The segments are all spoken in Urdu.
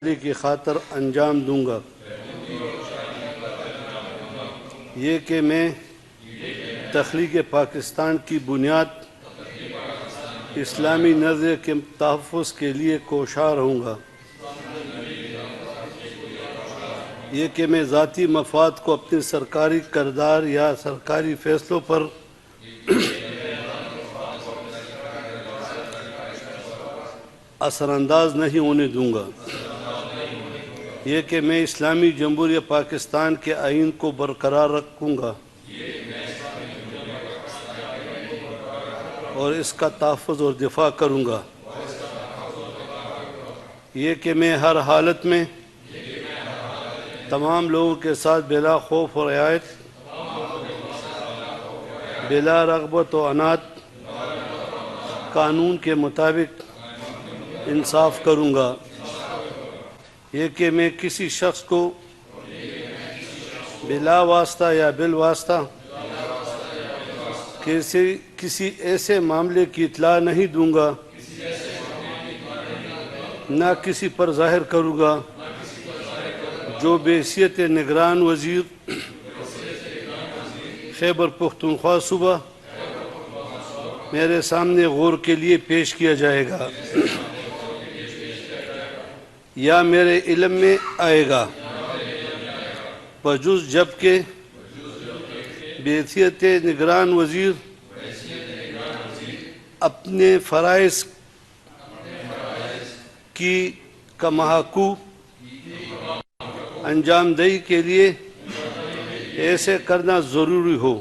کی خاطر انجام دوں گا، یہ کہ میں تخلیق پاکستان کی بنیاد اسلامی نظریے کے تحفظ کے لیے کوشاں رہوں گا، یہ کہ میں ذاتی مفاد کو اپنے سرکاری کردار یا سرکاری فیصلوں پر اثر انداز نہیں ہونے دوں گا، یہ کہ میں اسلامی جمہوریہ پاکستان کے آئین کو برقرار رکھوں گا اور اس کا تحفظ اور دفاع کروں گا، یہ کہ میں ہر حالت میں تمام لوگوں کے ساتھ بلا خوف و رعایت، بلا رغبت و عناد، قانون کے مطابق انصاف کروں گا، یہ کہ میں کسی شخص کو بلا واسطہ یا بالواسطہ کسی ایسے معاملے کی اطلاع نہیں دوں گا، نہ کسی پر ظاہر کروں گا جو بحیثیت نگران وزیر خیبر پختونخوا صوبہ میرے سامنے غور کے لیے پیش کیا جائے گا یا میرے علم میں آئے گا، بجز جبکہ بحیثیت نگران وزیر اپنے فرائض کی کمحقو انجام دہی کے لیے ایسے کرنا ضروری ہو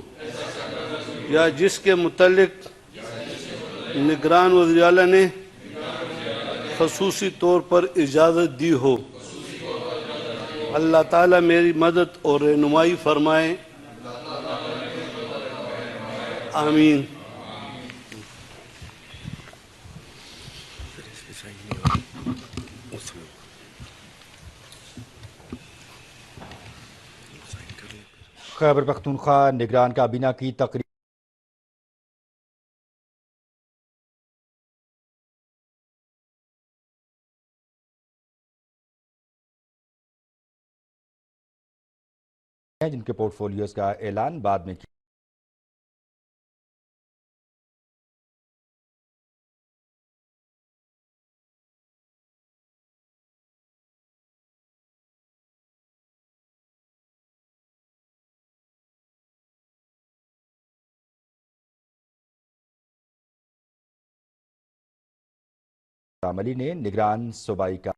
یا جس کے متعلق نگران وزیر اعلیٰ نے خصوصی طور پر اجازت دی ہو۔ اللہ تعالیٰ میری مدد اور رہنمائی فرمائے، آمین۔ خیبر پختونخوا نگران کابینہ کی تقریب ہیں جن کے پورٹ فولیوز کا اعلان بعد میں کیا عملی نے نگران صوبائی کا